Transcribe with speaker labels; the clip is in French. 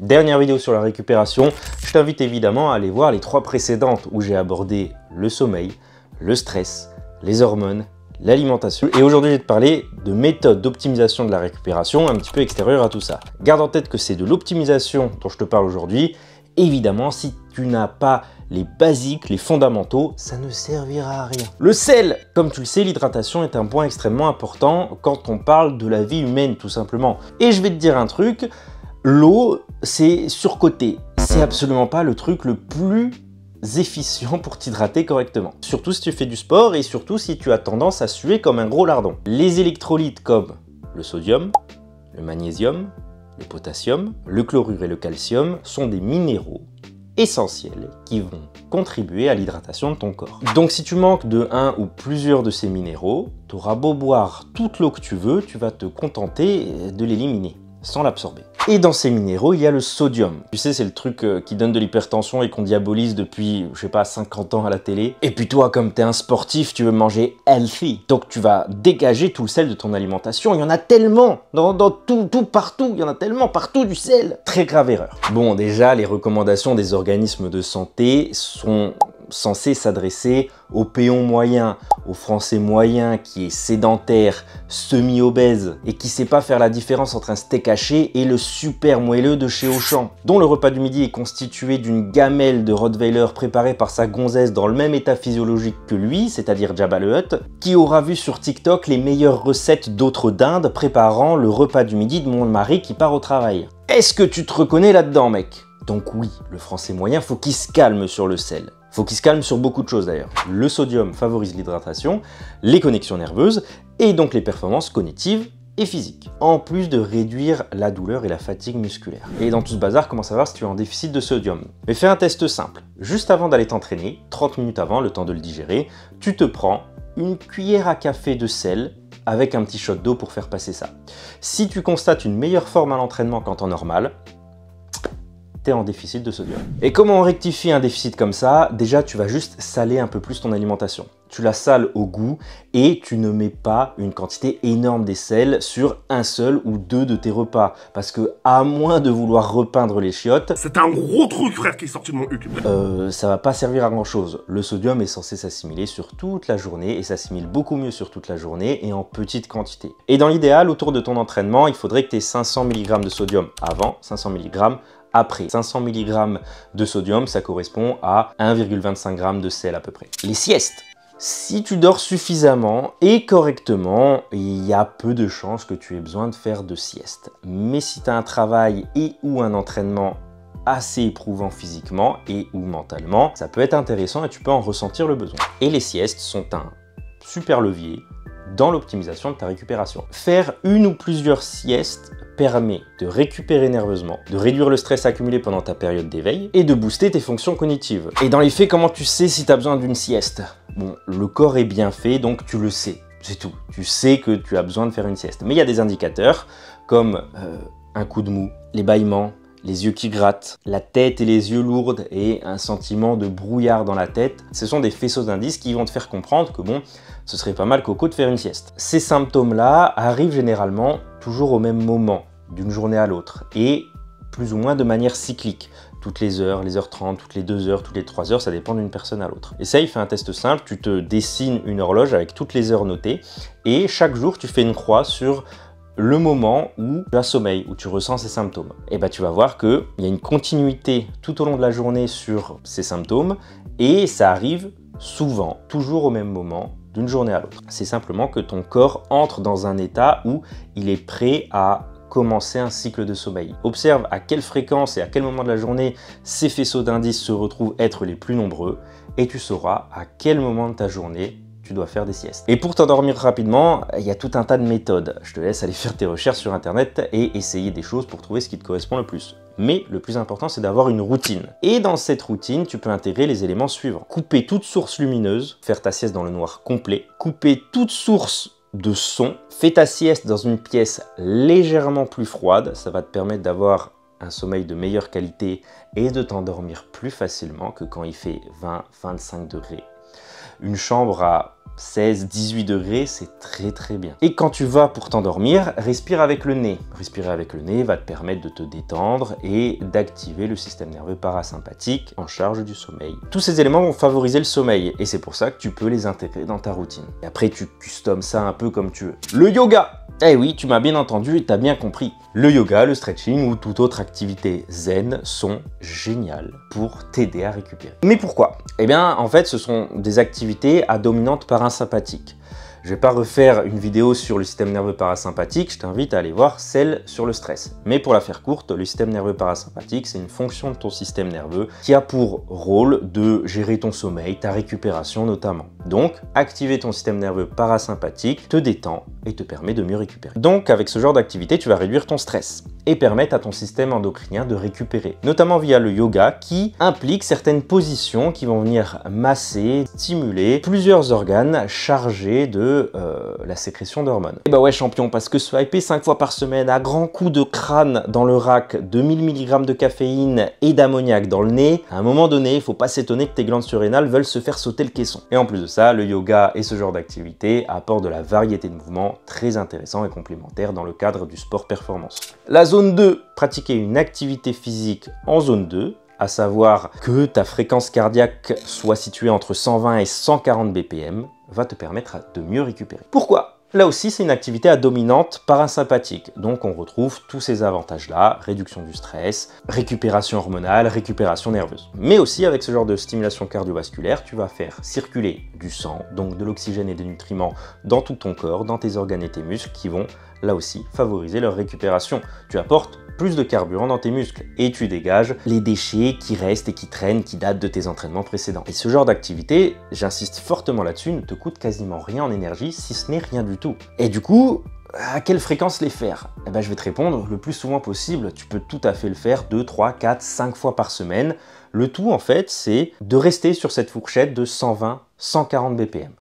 Speaker 1: Dernière vidéo sur la récupération, je t'invite évidemment à aller voir les 3 précédentes où j'ai abordé le sommeil, le stress, les hormones, l'alimentation. Et aujourd'hui, je vais te parler de méthodes d'optimisation de la récupération un petit peu extérieures à tout ça. Garde en tête que c'est de l'optimisation dont je te parle aujourd'hui. Évidemment, si tu n'as pas les basiques, les fondamentaux, ça ne servira à rien. Le sel, comme tu le sais, l'hydratation est un point extrêmement important quand on parle de la vie humaine, tout simplement. Et je vais te dire un truc, l'eau, c'est surcoté. C'est absolument pas le truc le plus efficient pour t'hydrater correctement. Surtout si tu fais du sport et surtout si tu as tendance à suer comme un gros lardon. Les électrolytes comme le sodium, le magnésium, le potassium, le chlorure et le calcium sont des minéraux essentiels qui vont contribuer à l'hydratation de ton corps. Donc si tu manques de un ou plusieurs de ces minéraux, tu auras beau boire toute l'eau que tu veux, tu vas te contenter de l'éliminer sans l'absorber. Et dans ces minéraux, il y a le sodium. Tu sais, c'est le truc qui donne de l'hypertension et qu'on diabolise depuis, je sais pas, 50 ans à la télé. Et puis toi, comme t'es un sportif, tu veux manger healthy. Donc tu vas dégager tout le sel de ton alimentation. Il y en a tellement dans tout, partout. Il y en a tellement partout du sel. Très grave erreur. Bon, déjà, les recommandations des organismes de santé sont censées s'adresser au péon moyen, au français moyen qui est sédentaire, semi-obèse et qui sait pas faire la différence entre un steak haché et le super moelleux de chez Auchan, dont le repas du midi est constitué d'une gamelle de Rottweiler préparée par sa gonzesse dans le même état physiologique que lui, c'est-à-dire Jabba le Hutt, qui aura vu sur TikTok les meilleures recettes d'autres dindes préparant le repas du midi de mon mari qui part au travail. Est-ce que tu te reconnais là-dedans, mec? Donc oui, le français moyen, faut qu'il se calme sur le sel. Faut qu'il se calme sur beaucoup de choses d'ailleurs. Le sodium favorise l'hydratation, les connexions nerveuses et donc les performances cognitives et physiques. En plus de réduire la douleur et la fatigue musculaire. Et dans tout ce bazar, comment savoir si tu es en déficit de sodium? Mais fais un test simple. Juste avant d'aller t'entraîner, 30 minutes avant, le temps de le digérer, tu te prends une cuillère à café de sel avec un petit shot d'eau pour faire passer ça. Si tu constates une meilleure forme à l'entraînement qu'en temps normal, t'es en déficit de sodium. Et comment on rectifie un déficit comme ça? Déjà, tu vas juste saler un peu plus ton alimentation. Tu la sales au goût et tu ne mets pas une quantité énorme des sels sur un seul ou deux de tes repas. Parce que, à moins de vouloir repeindre les chiottes...
Speaker 2: C'est un gros truc, frère, qui est sorti de mon huc.
Speaker 1: Ça va pas servir à grand chose. Le sodium est censé s'assimiler sur toute la journée et s'assimile beaucoup mieux sur toute la journée et en petite quantité. Et dans l'idéal, autour de ton entraînement, il faudrait que tu aies 500 mg de sodium avant, 500 mg après. 500 mg de sodium, ça correspond à 1,25 g de sel à peu près. Les siestes. Si tu dors suffisamment et correctement, il y a peu de chances que tu aies besoin de faire de sieste. Mais si tu as un travail et ou un entraînement assez éprouvant physiquement et ou mentalement, ça peut être intéressant et tu peux en ressentir le besoin. Et les siestes sont un super levier dans l'optimisation de ta récupération. Faire une ou plusieurs siestes permet de récupérer nerveusement, de réduire le stress accumulé pendant ta période d'éveil et de booster tes fonctions cognitives. Et dans les faits, comment tu sais si tu as besoin d'une sieste? Bon, le corps est bien fait, donc tu le sais, c'est tout. Tu sais que tu as besoin de faire une sieste. Mais il y a des indicateurs comme un coup de mou, les bâillements, les yeux qui grattent, la tête et les yeux lourds et un sentiment de brouillard dans la tête. Ce sont des faisceaux d'indices qui vont te faire comprendre que bon, ce serait pas mal coco de faire une sieste. Ces symptômes-là arrivent généralement toujours au même moment, d'une journée à l'autre, et plus ou moins de manière cyclique. Toutes les heures 30, toutes les 2 heures, toutes les 3 heures, ça dépend d'une personne à l'autre. Essaye, fais un test simple, tu te dessines une horloge avec toutes les heures notées, et chaque jour, tu fais une croix sur le moment où tu as sommeil, où tu ressens ces symptômes. Et ben tu vas voir qu'il y a une continuité tout au long de la journée sur ces symptômes, et ça arrive souvent, toujours au même moment, d'une journée à l'autre. C'est simplement que ton corps entre dans un état où il est prêt à commencer un cycle de sommeil. Observe à quelle fréquence et à quel moment de la journée ces faisceaux d'indices se retrouvent être les plus nombreux et tu sauras à quel moment de ta journée tu dois faire des siestes. Et pour t'endormir rapidement, il y a tout un tas de méthodes. Je te laisse aller faire tes recherches sur internet et essayer des choses pour trouver ce qui te correspond le plus. Mais le plus important, c'est d'avoir une routine. Et dans cette routine, tu peux intégrer les éléments suivants. Couper toute source lumineuse, faire ta sieste dans le noir complet, couper toute source de son, fais ta sieste dans une pièce légèrement plus froide, ça va te permettre d'avoir un sommeil de meilleure qualité et de t'endormir plus facilement que quand il fait 20-25 degrés. Une chambre à 16, 18 degrés, c'est très bien. Et quand tu vas pour t'endormir, respire avec le nez. Respirer avec le nez va te permettre de te détendre et d'activer le système nerveux parasympathique en charge du sommeil. Tous ces éléments vont favoriser le sommeil et c'est pour ça que tu peux les intégrer dans ta routine. Et après, tu customes ça un peu comme tu veux. Le yoga! Eh oui, tu m'as bien entendu et t'as bien compris. Le yoga, le stretching ou toute autre activité zen sont géniales pour t'aider à récupérer. Mais pourquoi? Eh bien, en fait, ce sont des activités à dominante parasympathique. Je ne vais pas refaire une vidéo sur le système nerveux parasympathique, je t'invite à aller voir celle sur le stress. Mais pour la faire courte, le système nerveux parasympathique, c'est une fonction de ton système nerveux qui a pour rôle de gérer ton sommeil, ta récupération notamment. Donc, activer ton système nerveux parasympathique te détend et te permet de mieux récupérer. Donc, avec ce genre d'activité, tu vas réduire ton stress et permettre à ton système endocrinien de récupérer, notamment via le yoga qui implique certaines positions qui vont venir masser, stimuler plusieurs organes chargés de la sécrétion d'hormones. Et bah ouais champion, parce que swiper 5 fois par semaine à grands coups de crâne dans le rack, 2000 mg de caféine et d'ammoniac dans le nez, à un moment donné, il faut pas s'étonner que tes glandes surrénales veulent se faire sauter le caisson. Et en plus de ça, le yoga et ce genre d'activité apportent de la variété de mouvements très intéressants et complémentaires dans le cadre du sport performance. La zone 2, pratiquer une activité physique en zone 2, à savoir que ta fréquence cardiaque soit située entre 120 et 140 BPM, va te permettre de mieux récupérer. Pourquoi? Là aussi, c'est une activité à dominante parasympathique. Donc, on retrouve tous ces avantages-là, réduction du stress, récupération hormonale, récupération nerveuse. Mais aussi, avec ce genre de stimulation cardiovasculaire, tu vas faire circuler du sang, donc de l'oxygène et des nutriments dans tout ton corps, dans tes organes et tes muscles qui vont, là aussi, favoriser leur récupération. Tu apportes plus de carburant dans tes muscles et tu dégages les déchets qui restent et qui traînent, qui datent de tes entraînements précédents. Et ce genre d'activité, j'insiste fortement là-dessus, ne te coûte quasiment rien en énergie, si ce n'est rien du tout. Et du coup, à quelle fréquence les faire? Eh ben, je vais te répondre le plus souvent possible. Tu peux tout à fait le faire 2, 3, 4, 5 fois par semaine. Le tout, en fait, c'est de rester sur cette fourchette de 120, 140 BPM.